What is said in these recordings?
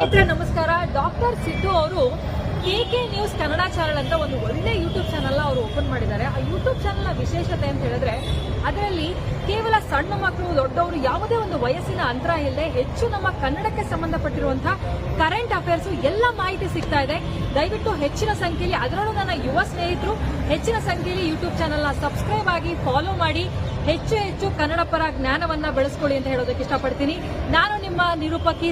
ನಮಸ್ಕಾರ. ಡಾಕ್ಟರ್ ಸಿದ್ದು ಅವರು KK news Kannada channel ಅಂತ ಒಂದು ಒಳ್ಳೆ ಯೂಟ್ಯೂಬ್ ಚಾನೆಲ್ ಅವರು ಓಪನ್ ಮಾಡಿದ್ದಾರೆ. ಆ ಯೂಟ್ಯೂಬ್ ಚಾನೆಲ್ ನ ವಿಶೇಷತೆ ಅಂತ ಹೇಳಿದ್ರೆ ಅದರಲ್ಲಿ ಕೇವಲ ಸಣ್ಣ ಮಕ್ಕಳು, ದೊಡ್ಡವರು ಯಾವುದೇ ಒಂದು ವಯಸ್ಸಿನ ಅಂತರ ಇಲ್ಲದೆ ಹೆಚ್ಚು ನಮ್ಮ ಕನ್ನಡಕ್ಕೆ ಸಂಬಂಧಪಟ್ಟಿರುವಂತಹ ಕರೆಂಟ್ ಅಫೇರ್ಸ್ ಎಲ್ಲ ಮಾಹಿತಿ ಸಿಗ್ತಾ ಇದೆ. ದಯವಿಟ್ಟು ಹೆಚ್ಚಿನ ಸಂಖ್ಯೆಯಲ್ಲಿ, ಅದರಲ್ಲೂ ನನ್ನ ಯುವ ಸ್ನೇಹಿತರು ಹೆಚ್ಚಿನ ಸಂಖ್ಯೆಯಲ್ಲಿ ಯೂಟ್ಯೂಬ್ ಚಾನೆಲ್ ನ ಸಬ್ಸ್ಕ್ರೈಬ್ ಆಗಿ ಫಾಲೋ ಮಾಡಿ ಹೆಚ್ಚು ಕನ್ನಡ ಪರ ಜ್ಞಾನವನ್ನ ಬೆಳೆಸ್ಕೊಳ್ಳಿ ಅಂತ ಹೇಳೋದಕ್ಕೆ ಇಷ್ಟಪಡ್ತೀನಿ. ನಾನು ನಿಮ್ಮ ನಿರೂಪಕಿ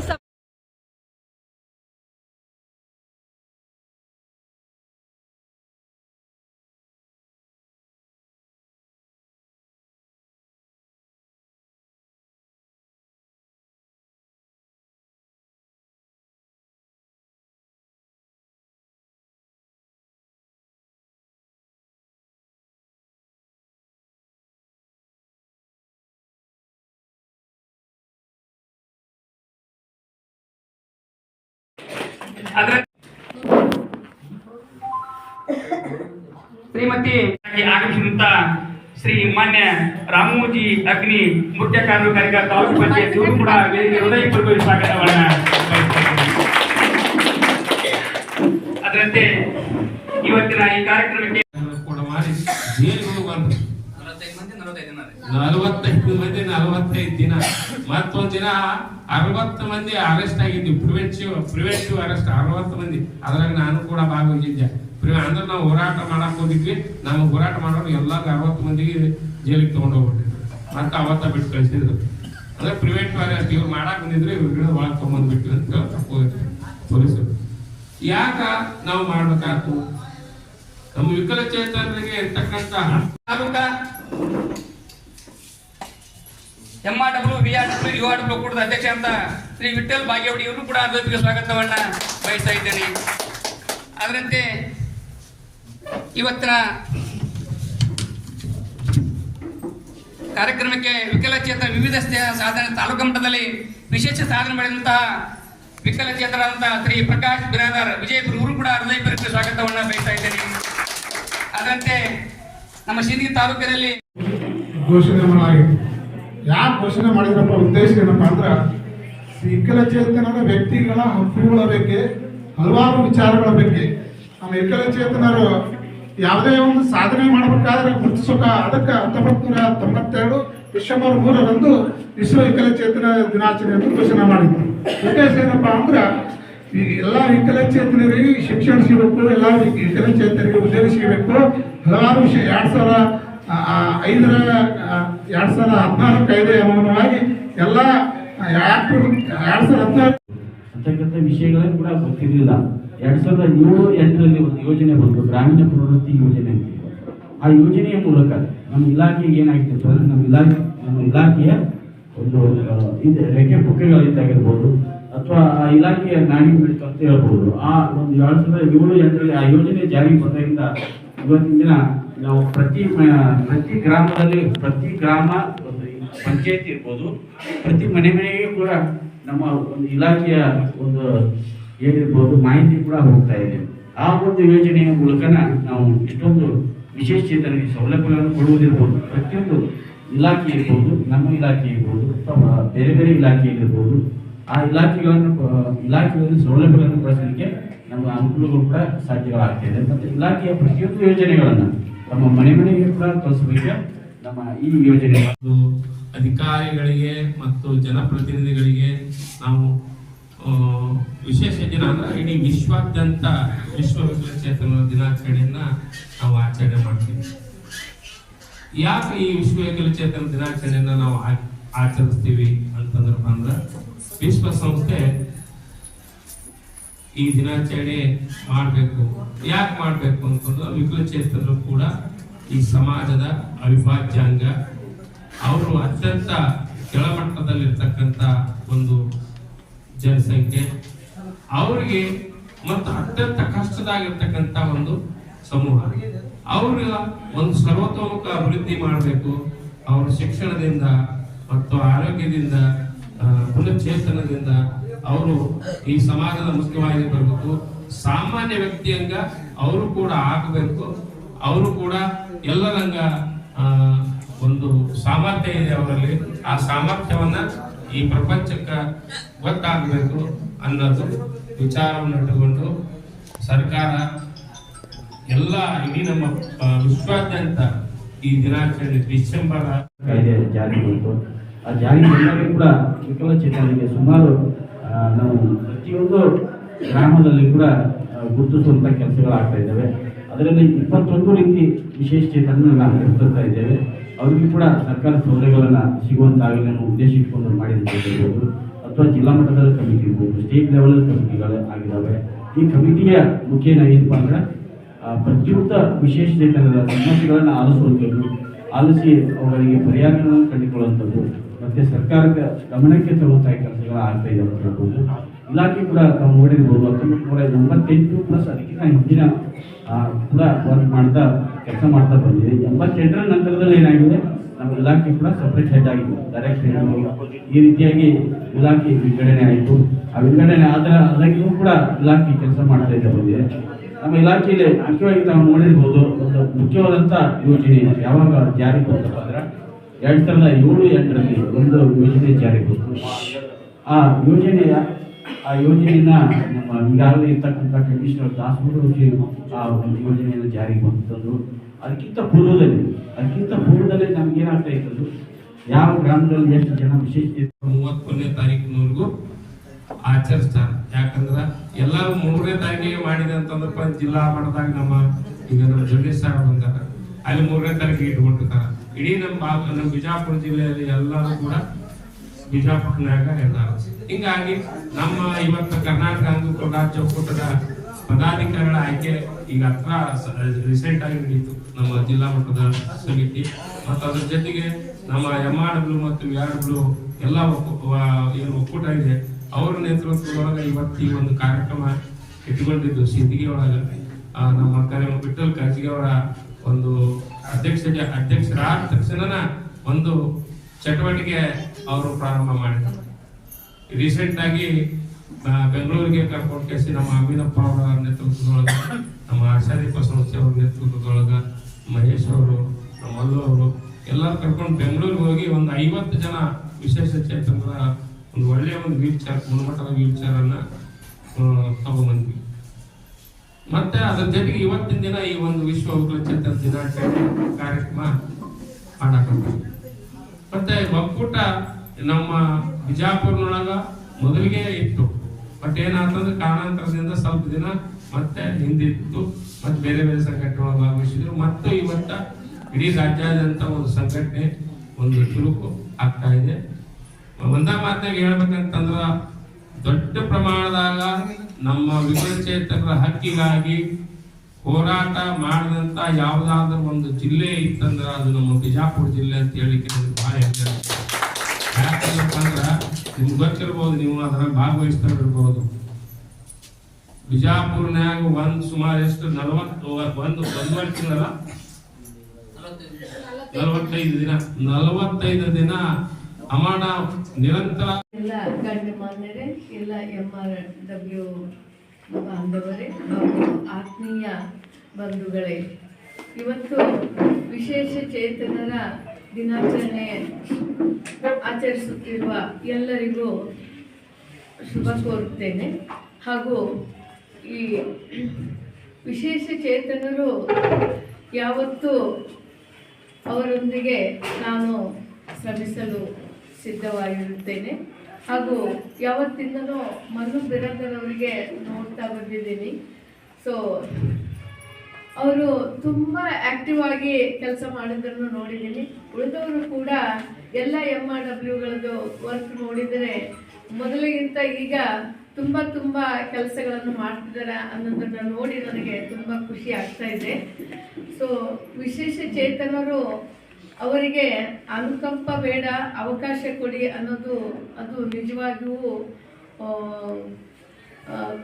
ಶ್ರೀಮತಿ ಆಗಮಿಸಿದಂತ ಶ್ರೀ ಮಾನ್ಯ ರಾಮೋಜಿ ಅಗ್ನಿ ಮುಖ್ಯ ಕಾರ್ಯಕಾರಿಕ ತಾಲೂಕು ಪಂಚಾಯತ್ ಇವರು ಕೂಡ ಹೃದಯಪೂರ್ವಕ ಸ್ವಾಗತವನ್ನ. ಅದರಂತೆ ಇವತ್ತಿನ ಈ ಕಾರ್ಯಕ್ರಮಕ್ಕೆ ಕೂಡ ಮಾಡಿ ಜೈಲಿಗೆ ಬಂದ್ರು 45 ದಿನ ಮತ್ತೊಂದ್ ದಿನ 60 ಮಂದಿ ಅರೆಸ್ಟ್ ಆಗಿದ್ವಿ. ಪ್ರಿವೆಂಟಿವ್ ಅರೆಸ್ಟ್ 60 ಮಂದಿ. ಅದ್ರಾಗ ನಾನು ಕೂಡ ಭಾಗವಹಿಸಿದ್ದೆ. ಅಂದ್ರೆ ನಾವು ಹೋರಾಟ ಮಾಡಕ್ ಹೋಗಿದ್ವಿ. ನಾವು ಹೋರಾಟ ಮಾಡೋರು ಎಲ್ಲಾರು 60 ಮಂದಿಗೆ ಜೈಲಿಗೆ ತಗೊಂಡ್ ಹೋಗ್ಬಿಟ್ಟಿದ್ರು. ಮತ್ತೆ ಅವತ್ತ ಬಿಟ್ಟು ಕಳಿಸಿದ್ರು. ಅಂದ್ರೆ ಪ್ರಿವೆಂಟಿವ್ ಅರೆಸ್ಟ್ ಇವ್ರು ಮಾಡಕ್ ಬಂದಿದ್ರೆ ಇವ್ರ ಒಳಗ್ ತಗೊಂಡ್ಬಿಟ್ವಿ ಅಂತ ತಪ್ಪೋಗಿದ್ರು ಪೊಲೀಸರು. ಯಾಕ ನಾವು ಮಾಡ್ಬೇಕಾಯ್ತು? ನಮ್ಮ ವಿಕಲಚೇತನರಿಗೆ ಇರ್ತಕ್ಕಂತ ತಾಲೂಕಾ MRW, VRW, URW ಕೂಡದ ಅಧ್ಯಕ್ಷ ಅಂತ ಶ್ರೀ ವಿಠಲ್ ಭಾಗ್ಯವಡಿ ಇವರು ಕೂಡ ಅದಕ್ಕೆ ಸ್ವಾಗತವನ್ನ ಬಯಸ್ತಾ ಇದ್ದೇನೆ. ಅದರಂತೆ ಇವತ್ತಿನ ಕಾರ್ಯಕ್ರಮಕ್ಕೆ ವಿಕಲಚೇತನ ವಿವಿಧ ಸಾಧನೆ ತಾಲೂಕು ಮಟ್ಟದಲ್ಲಿ ವಿಶೇಷ ಸಾಧನೆ ಮಾಡಿದಂತಹ ವಿಕಲಚೇತನರಾದಂತಹ ಶ್ರೀ ಪ್ರಕಾಶ್ ಬಿರಾದರ್ ವಿಜಯಪುರ ಇವರು ಕೂಡ ಹೃದಯಪೂರ್ವಕ ಸ್ವಾಗತವನ್ನ ಬಯಸ್ತಾ ಇದ್ದೇನೆ. ಅದರಂತೆ ನಮ್ಮ ಶಿಂದಗಿ ತಾಲೂಕಿನಲ್ಲಿ ಘೋಷಣೆ ಮಾಡಲಾಗಿದೆ. ಯಾಕೆ ಘೋಷಣೆ ಮಾಡಿದ್ರಪ್ಪ? ಉದ್ದೇಶ ಏನಪ್ಪ ಅಂದ್ರೆ ವಿಕಲಚೇತನರ ವ್ಯಕ್ತಿಗಳ ಹಕ್ಕುಗಳ ಬಗ್ಗೆ, ಹಲವಾರು ವಿಚಾರಗಳ ಬಗ್ಗೆ ನಮ್ಮ ವಿಕಲಚೇತನರು ಯಾವುದೇ ಒಂದು ಸಾಧನೆ ಮಾಡಬೇಕಾದ್ರೆ ಗುರುತಿಸೋಕ ಅದಕ್ಕೆ 1992 ಡಿಸೆಂಬರ್ 3ರಂದು ವಿಶ್ವ ವಿಕಲಚೇತನ ದಿನಾಚರಣೆಯನ್ನು ಘೋಷಣೆ ಮಾಡಿದ್ರು. ಉದ್ದೇಶ ಏನಪ್ಪಾ ಅಂದ್ರೆ ಈ ಎಲ್ಲ ವಿಕಲಚೇತನರಿಗೆ ಶಿಕ್ಷಣ ಸಿಗಬೇಕು, ಎಲ್ಲ ವಿಕಲಚೇತನರಿಗೆ ಉದ್ಯೋಗ ಸಿಗಬೇಕು. ಹಲವಾರು ವಿಷಯ 2016 ಕಾಯ್ದೆ ಅನುಗುಣವಾಗಿ ಎಲ್ಲ 2016 ಅಂತಕ್ಕಂಥ ವಿಷಯಗಳನ್ನು ಕೂಡ ಗೊತ್ತಿರಲಿಲ್ಲ. 2007-8ರಲ್ಲಿ ಒಂದು ಯೋಜನೆ ಬಂತು, ಗ್ರಾಮೀಣ ಪ್ರವೃತ್ತಿ ಯೋಜನೆ ಅಂತ. ಆ ಯೋಜನೆಯ ಮೂಲಕ ನಮ್ಮ ಇಲಾಖೆಗೆ ಏನಾಗ್ತಿತ್ತು ಅಂದರೆ ನಮ್ಮ ಇಲಾಖೆಯ ಒಂದು ರೆಕ್ಕೆ ಪುಕ್ಕಗಳಿದ್ದಾಗಿರ್ಬೋದು ಅಥವಾ ಆ ಇಲಾಖೆಯ ನಾಡಿ ಮಿಡಿತು ಅಂತ ಹೇಳ್ಬೋದು. ಆ ಒಂದು 2007-8ರಲ್ಲಿ ಆ ಯೋಜನೆ ಜಾರಿಗೆ ಬಂದಾಗಿಂದ ಇವತ್ತಿನ ದಿನ ನಾವು ಪ್ರತಿ ಗ್ರಾಮದಲ್ಲಿ, ಪ್ರತಿ ಗ್ರಾಮ ಒಂದು ಪಂಚಾಯತ್ ಇರ್ಬೋದು, ಪ್ರತಿ ಮನೆಗೆ ಕೂಡ ನಮ್ಮ ಒಂದು ಇಲಾಖೆಯ ಒಂದು ಏನಿರ್ಬೋದು ಮಾಹಿತಿ ಕೂಡ ಹೋಗ್ತಾ ಇದೆ. ಆ ಒಂದು ಯೋಜನೆಯ ಮೂಲಕನ ನಾವು ಇಷ್ಟೊಂದು ವಿಶೇಷ ಚೇತನರಿಗೆ ಸೌಲಭ್ಯಗಳನ್ನು ಕೊಡುವುದಿರ್ಬೋದು. ಪ್ರತಿಯೊಂದು ಇಲಾಖೆ ಇರ್ಬೋದು, ನಮ್ಮ ಇಲಾಖೆ ಇರ್ಬೋದು ಅಥವಾ ಬೇರೆ ಇಲಾಖೆಯಲ್ಲಿರ್ಬೋದು, ಆ ಇಲಾಖೆಗಳಲ್ಲಿ ಸೌಲಭ್ಯಗಳನ್ನು ಬಳಸಲಿಕ್ಕೆ ನಮ್ಮ ಅನುಕೂಲಗಳು ಕೂಡ ಸಾಧ್ಯಗಳಾಗ್ತಿದೆ. ಮತ್ತು ಇಲಾಖೆಯ ಪ್ರತಿಯೊಂದು ಯೋಜನೆಗಳನ್ನು ನಮ್ಮ ಮನೆಗೆ ಕೂಡ ತೋರಿಸಲಿಕ್ಕೆ ನಮ್ಮ ಈ ಯೋಜನೆ ಅಧಿಕಾರಿಗಳಿಗೆ ಮತ್ತು ಜನಪ್ರತಿನಿಧಿಗಳಿಗೆ ನಾವು ವಿಶೇಷ ದಿನ ಅಂದ್ರೆ ಇಡೀ ವಿಶ್ವಾದ್ಯಂತ ವಿಶ್ವ ವಿಕಲಚೇತನ ದಿನಾಚರಣೆಯನ್ನ ನಾವು ಆಚರಣೆ ಮಾಡ್ತೀವಿ. ಯಾಕೆ ಈ ವಿಶ್ವ ವಿಕಲಚೇತನ ದಿನಾಚರಣೆಯನ್ನ ನಾವು ಆಚರಿಸ್ತೀವಿ ಅಂತಂದ್ರಪ್ಪ ಅಂದ್ರೆ ವಿಶ್ವಸಂಸ್ಥೆ ಈ ದಿನಾಚರಣೆ ಮಾಡಬೇಕು. ಯಾಕೆ ಮಾಡಬೇಕು ಅಂತಂದ್ರೆ ವಿಕಲಚೇತನರು ಕೂಡ ಈ ಸಮಾಜದ ಅವಿಭಾಜ್ಯಾಂಗ. ಅವರು ಅತ್ಯಂತ ಕೆಳಮಟ್ಟದಲ್ಲಿರ್ತಕ್ಕಂಥ ಒಂದು ಜನಸಂಖ್ಯೆ. ಅವರಿಗೆ ಮತ್ತು ಅತ್ಯಂತ ಕಷ್ಟದಾಗಿರ್ತಕ್ಕಂಥ ಒಂದು ಸಮೂಹ. ಅವ್ರಿಗೆ ಒಂದು ಸರ್ವತೋಮುಖ ಅಭಿವೃದ್ಧಿ ಮಾಡಬೇಕು. ಅವರ ಶಿಕ್ಷಣದಿಂದ ಮತ್ತು ಆರೋಗ್ಯದಿಂದ, ಪುನಶ್ಚೇತನದಿಂದ ಅವರು ಈ ಸಮಾಜದ ಮುಖ್ಯವಾಗಿ ಬರಬೇಕು. ಸಾಮಾನ್ಯ ವ್ಯಕ್ತಿಯಂಗ ಅವರು ಕೂಡ ಆಗಬೇಕು. ಅವರು ಕೂಡ ಎಲ್ಲರಂಗ ಒಂದು ಸಾಮರ್ಥ್ಯ ಇದೆ ಅವರಲ್ಲಿ. ಆ ಸಾಮರ್ಥ್ಯವನ್ನ ಈ ಪ್ರಪಂಚಕ್ಕೆ ಗೊತ್ತಾಗಬೇಕು ಅನ್ನೋದು ವಿಚಾರವನ್ನು ಇಟ್ಟುಕೊಂಡು ಸರ್ಕಾರ ಎಲ್ಲ ಇಡೀ ನಮ್ಮ ವಿಶ್ವಾದ್ಯಂತ ಈ ದಿನಾಚರಣೆ ಡಿಸೆಂಬರ್ ಕಾಯ್ದೆ ಜಾರಿಗೆ ಬಂತು. ಆ ಜಾರಿ ಬಂದಾಗ ಕೂಡ ವಿಕಲಚೇತನರಿಗೆ ಸುಮಾರು ನಾವು ಪ್ರತಿಯೊಂದು ಗ್ರಾಮದಲ್ಲಿ ಕೂಡ ಗುರುತಿಸುವಂಥ ಕೆಲಸಗಳಾಗ್ತಾ ಇದ್ದಾವೆ. ಅದರಲ್ಲಿ 21 ರೀತಿ ವಿಶೇಷ ಚೇತನ ನಾವು ಗುರುತಿಸ್ತಾ ಇದ್ದೇವೆ. ಅವ್ರಿಗೂ ಕೂಡ ಸರ್ಕಾರ ಸೌಲಭ್ಯಗಳನ್ನು ಸಿಗುವಂತಾಗಲಿ ಅನ್ನೋ ಉದ್ದೇಶ ಇಟ್ಕೊಂಡು ಮಾಡಿರ್ಬೋದು, ಅಥವಾ ಜಿಲ್ಲಾ ಮಟ್ಟದಲ್ಲಿ ಕಮಿಟಿ ಇರ್ಬೋದು, ಸ್ಟೇಟ್ ಲೆವೆಲ್ ಕಮಿಟಿಗಳು ಆಗಿದ್ದಾವೆ. ಈ ಕಮಿಟಿಯ ಮುಖ್ಯ ಏನಪ್ಪ ಅಂದ್ರೆ ಪ್ರತಿಯೊಂದು ವಿಶೇಷ ಚೇತನದ ಸಮಸ್ಯೆಗಳನ್ನು ಆಲಿಸಿ ಅವುಗಳಿಗೆ ಪರಿಹಾರಗಳನ್ನು ಕಂಡುಕೊಳ್ಳುವಂಥದ್ದು ಮತ್ತು ಸರ್ಕಾರಕ್ಕೆ ಗಮನಕ್ಕೆ ತರುವಂಥ ಕೆಲಸಗಳು ಆಗ್ತಾ ಇದೆ ಅಂತ ಹೇಳ್ಬೋದು. ಇಲಾಖೆ ಕೂಡ ನಾವು ನೋಡಿರ್ಬೋದು 1998 ಪ್ಲಸ್ ಅದಕ್ಕಿಂತ ಹಿಂದಿನ ಕೂಡ ವರ್ಕ್ ಮಾಡ್ತಾ ಕೆಲಸ ಮಾಡ್ತಾ ಬಂದಿದೆ. 88ರ ನಂತರದಲ್ಲಿ ಏನಾಗಿದೆ, ನಮ್ಮ ಇಲಾಖೆ ಕೂಡ ಸಪ್ರೇಟ್ ಹೆಡ್ ಆಗಿದೆ, ಡೈರೆಕ್ಟ್ ಈ ರೀತಿಯಾಗಿ ಇಲಾಖೆ ವಿಂಗಡಣೆ ಆಯಿತು. ಆ ವಿಂಗಡಣೆ ಆದಾಗಿಯೂ ಕೂಡ ಇಲಾಖೆ ಕೆಲಸ ಮಾಡ್ತಾ ಇದ್ದ ಬಂದಿದೆ. ನಮ್ಮ ಇಲಾಖೆಯಲ್ಲಿ ಮುಖ್ಯವಾಗಿ ನಾವು ನೋಡಿರ್ಬೋದು, ಒಂದು ಮುಖ್ಯವಾದಂಥ ಯೋಜನೆ ಯಾವಾಗ ಜಾರಿಗೆ ಬಂತಪ್ಪ ಅಂದ್ರೆ 2007-8ರಲ್ಲಿ ಒಂದು ಯೋಜನೆ ಜಾರಿಗೆ ಬಂತು. ಆ ಯೋಜನೆಯನ್ನ ನಮ್ಮ ಈಗಾಗಲೇ ಇರ್ತಕ್ಕಂಥ ಕಮಿಷನರ್ ದಾಸಗೌಡ ಆ ಒಂದು ಯೋಜನೆಯನ್ನು ಜಾರಿಗೆ ಬಂತಂದ್ರು. ಅದಕ್ಕಿಂತ ಪೂರ್ವದಲ್ಲಿ ನಮ್ಗೇನಾಗ್ತಾ ಇತ್ತು, ಯಾವ ಗ್ರಾಮದಲ್ಲಿ ಎಷ್ಟು ಜನ ವಿಶೇಷ 31ನೇ ತಾರೀಕಿನವರೆಗೂ ಆಚರಿಸ್ತಾರೆ. ಯಾಕಂದ್ರೆ ಎಲ್ಲರೂ 3ನೇ ತಾರೀಕಿಗೆ ಮಾಡಿದೆ ಅಂತಂದ್ರೆ ಜಿಲ್ಲಾ ಮಟ್ಟದಾಗ ಈಗ ನಮ್ಮ ಜಗದೀಶ್ ಸಾಹೇಬ್ ಬಂದಾರ, ಅಲ್ಲಿ 3ನೇ ತಾರೀಕಿಗೆ ಇಟ್ಕೊಂಡಿರ್ತಾರೆ. ಇಡೀ ನಮ್ಮ ಬಿಜಾಪುರ ಜಿಲ್ಲೆಯಲ್ಲಿ ಎಲ್ಲರೂ ಕೂಡ ಬಿಜಾಪುರನಾಗ ಇರ್ತಾರೆ. ಹಿಂಗಾಗಿ ನಮ್ಮ ಇವತ್ತು ಕರ್ನಾಟಕ ಅಂಗೂರ ರಾಜ್ಯ ಒಕ್ಕೂಟದ ಪದಾಧಿಕಾರಿಗಳ ಆಯ್ಕೆ ಈಗ ರೀಸೆಂಟ್ ಆಗಿ ನಡೀತು ನಮ್ಮ ಜಿಲ್ಲಾ ಮಟ್ಟದ ಸಮಿತಿ. ಮತ್ತು ಅದ್ರ ಜೊತೆಗೆ ನಮ್ಮ MRW ಮತ್ತು VRW ಎಲ್ಲ ಏನು ಒಕ್ಕೂಟ ಇದೆ ಅವರ ನೇತೃತ್ವದೊಳಗೆ ಇವತ್ತು ಈ ಒಂದು ಕಾರ್ಯಕ್ರಮ ಇಟ್ಟುಕೊಂಡಿದ್ದು ಸಿದ್ದಿಗೆ ಒಳಗೆ ನಮ್ಮ ವಿಠಲ್ ಕಾಜಿಗೆ ಅವರ ಒಂದು ಅಧ್ಯಕ್ಷರಾದ ತಕ್ಷಣ ಒಂದು ಚಟುವಟಿಕೆ ಅವರು ಪ್ರಾರಂಭ ಮಾಡಿದ್ದಾರೆ. ರೀಸೆಂಟ್ ಆಗಿ ಬೆಂಗಳೂರಿಗೆ ಕರ್ಕೊಂಡು ಕೇಸಿ ನಮ್ಮ ಅಮೀನಪ್ಪ ಅವರ ನೇತೃತ್ವದೊಳಗೆ, ನಮ್ಮ ಆಶಾದೀಪ ಸಂಸ್ಥೆ ಅವರ ನೇತೃತ್ವದೊಳಗೆ, ಮಹೇಶ್ ಅವರು, ನಮ್ಮ ಮಲ್ಲು ಅವರು ಎಲ್ಲರೂ ಕರ್ಕೊಂಡು ಬೆಂಗಳೂರಿಗೆ ಹೋಗಿ ಒಂದು 50 ಜನ ವಿಶೇಷ ಚೇತನರ ಒಂದು ಒಳ್ಳೆಯ ಒಂದು ಗುಣಮಟ್ಟದ ವೀಲ್ ಚೇರ್ ಅನ್ನ ತಗೊಂಡ್ಬಂದ್ವಿ. ಮತ್ತೆ ಅದ್ರ ಜೊತೆಗೆ ಇವತ್ತಿನ ದಿನ ಈ ಒಂದು ವಿಶ್ವ ವಿಕಲಚೇತನ ದಿನಾಚರಣೆ ಕಾರ್ಯಕ್ರಮ ಮಾಡಾಕಂತೀವಿ. ಮತ್ತೆ ಒಕ್ಕೂಟ ನಮ್ಮ ಬಿಜಾಪುರನೊಳಗ ಮೊದಲಿಗೆ ಇತ್ತು, ಬಟ್ ಏನಾಗ್ತಂದ್ರೆ ಕಾರಣಾಂತರದಿಂದ ಸ್ವಲ್ಪ ದಿನ ಮತ್ತೆ ಹಿಂದಿತ್ತು, ಮತ್ತೆ ಬೇರೆ ಬೇರೆ ಸಂಘಟನೆ ಭಾಗವಹಿಸಿದ್ರು. ಮತ್ತು ಇವತ್ತ ಇಡೀ ರಾಜ್ಯಾದ್ಯಂತ ಒಂದು ಸಂಘಟನೆ ಒಂದು ಚುರುಕು ಆಗ್ತಾ ಇದೆ. ಒಂದ ಮಾತಾಗ ಹೇಳ್ಬೇಕಂತಂದ್ರ ದೊಡ್ಡ ಪ್ರಮಾಣದಾಗ ನಮ್ಮ ವಿಕಲಚೇತನರ ಹಕ್ಕಿಗಾಗಿ ಹೋರಾಟ ಮಾಡಿದಂತ ಯಾವ್ದಾದ್ರೂ ಒಂದು ಜಿಲ್ಲೆ ಇತ್ತಂದ್ರ ಅದು ನಮ್ಮ ಬಿಜಾಪುರ ಜಿಲ್ಲೆ ಅಂತ ಹೇಳಿಕ್ಕೆ ಬಹಳ ಹೆಮ್ಮೆ. ಯಾಕಂದ್ರಪ್ಪ ಅಂದ್ರ ನಿಮ್ಗೆ ಗೊತ್ತಿರ್ಬೋದು, ನೀವು ಅದರ ಭಾಗವಹಿಸ್ತಾ ಇರ್ಬೋದು. ಬಿಜಾಪುರ್ನ್ಯಾಗ ಸುಮಾರು ಎಷ್ಟು 41 ತಿಂಗಳ 45 ದಿನ ಅಮಾಡ ನಿರಂತರ ಎಲ್ಲ ಗಣ್ಯಮಾನ್ಯರೇ, ಎಲ್ಲ MRW ಬಾಂಧವರೇ ಹಾಗೂ ಆತ್ಮೀಯ ಬಂಧುಗಳೇ, ಇವತ್ತು ವಿಶೇಷ ಚೇತನರ ದಿನಾಚರಣೆ ಆಚರಿಸುತ್ತಿರುವ ಎಲ್ಲರಿಗೂ ಶುಭ ಕೋರುತ್ತೇನೆ. ಹಾಗೂ ಈ ವಿಶೇಷ ಚೇತನರು ಯಾವತ್ತೂ ಅವರೊಂದಿಗೆ ನಾನು ಶ್ರಮಿಸಲು ಸಿದ್ಧವಾಗಿರುತ್ತೇನೆ. ಹಾಗೂ ಯಾವತ್ತಿಂದನೂ ಮನು ಬಿರಾದರವರಿಗೆ ನೋಡ್ತಾ ಬಂದಿದ್ದೀನಿ. ಸೊ ಅವರು ತುಂಬ ಆಕ್ಟಿವ್ ಆಗಿ ಕೆಲಸ ಮಾಡೋದನ್ನು ನೋಡಿದ್ದೀನಿ. ಉಳಿದವರು ಕೂಡ ಎಲ್ಲ MRWಗಳದ್ದು ವರ್ಕ್ ನೋಡಿದರೆ ಮೊದಲಿಗಿಂತ ಈಗ ತುಂಬ ಕೆಲಸಗಳನ್ನು ಮಾಡ್ತಿದ್ದಾರೆ ಅನ್ನೋದನ್ನು ನೋಡಿ ನನಗೆ ತುಂಬ ಖುಷಿ ಆಗ್ತಾ ಇದೆ. ಸೊ ವಿಶೇಷ ಚೇತನರು ಅವರಿಗೆ ಅನುಕಂಪ ಬೇಡ, ಅವಕಾಶ ಕೊಡಿ ಅನ್ನೋದು ಅದು ನಿಜವಾಗಿಯೂ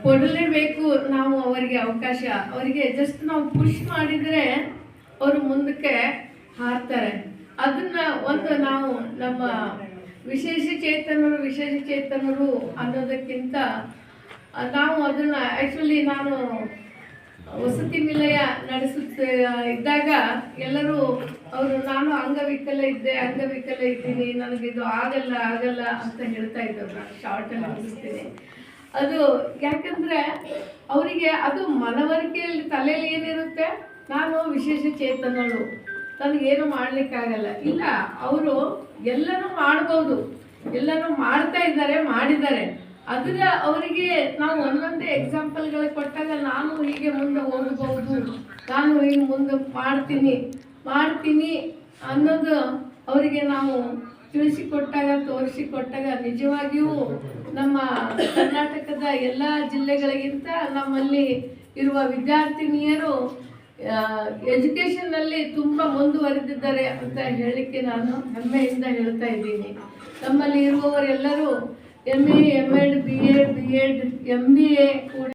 ಕೊಡಲೇಬೇಕು ನಾವು ಅವರಿಗೆ ಅವಕಾಶ. ಅವರಿಗೆ ಜಸ್ಟ್ ನಾವು ಪುಷ್ ಮಾಡಿದರೆ ಅವರು ಮುಂದಕ್ಕೆ ಹಾರ್ತಾರೆ. ಅದನ್ನ ಒಂದು ನಾವು ನಮ್ಮ ವಿಶೇಷ ಚೇತನರು ಅನ್ನೋದಕ್ಕಿಂತ ನಾವು ಅದನ್ನ ಆ್ಯಕ್ಚುಲಿ ನಾನು ವಸತಿ ನಿಲಯ ಇದ್ದಾಗ ಎಲ್ಲರೂ ಅವರು ನಾನು ಅಂಗವಿಕಲ ಇದ್ದೀನಿ, ನನಗಿದು ಆಗಲ್ಲ ಅಂತ ಹೇಳ್ತಾ ಇದ್ದವ್ರು. ನಾನು ಶಾರ್ಟಲ್ಲಿ ಮುಗಿಸ್ತೀನಿ. ಅದು ಯಾಕಂದರೆ ಅವರಿಗೆ ಅದು ಮನವರಿಕೆಯಲ್ಲಿ ತಲೆಯಲ್ಲಿ ಏನಿರುತ್ತೆ, ನಾನು ವಿಶೇಷ ಚೇತನಳು, ನನಗೇನು ಮಾಡಲಿಕ್ಕಾಗಲ್ಲ. ಇಲ್ಲ, ಅವರು ಎಲ್ಲನೂ ಮಾಡ್ಬೋದು, ಎಲ್ಲನೂ ಮಾಡಿದ್ದಾರೆ. ಅದರ ಅವರಿಗೆ ನಾವು ಒಂದೊಂದೇ ಎಕ್ಸಾಂಪಲ್ಗಳು ಕೊಟ್ಟಾಗ ನಾನು ಹೀಗೆ ಮುಂದೆ ಹೋಗಬಹುದು, ನಾನು ಹೀಗೆ ಮುಂದೆ ಮಾಡ್ತೀನಿ ಅನ್ನೋದು ಅವರಿಗೆ ನಾವು ತೋರಿಸಿಕೊಟ್ಟಾಗ ನಿಜವಾಗಿಯೂ ನಮ್ಮ ಕರ್ನಾಟಕದ ಎಲ್ಲ ಜಿಲ್ಲೆಗಳಿಗಿಂತ ನಮ್ಮಲ್ಲಿ ಇರುವ ವಿದ್ಯಾರ್ಥಿನಿಯರು ಎಜುಕೇಷನ್ನಲ್ಲಿ ತುಂಬ ಮುಂದುವರೆದಿದ್ದಾರೆ ಅಂತ ಹೇಳಲಿಕ್ಕೆ ನಾನು ಹೆಮ್ಮೆಯಿಂದ ಹೇಳ್ತಾ ಇದ್ದೀನಿ. ನಮ್ಮಲ್ಲಿ ಇರುವವರೆಲ್ಲರೂ MA, MEd, BA, BEd, MBA ಕೂಡ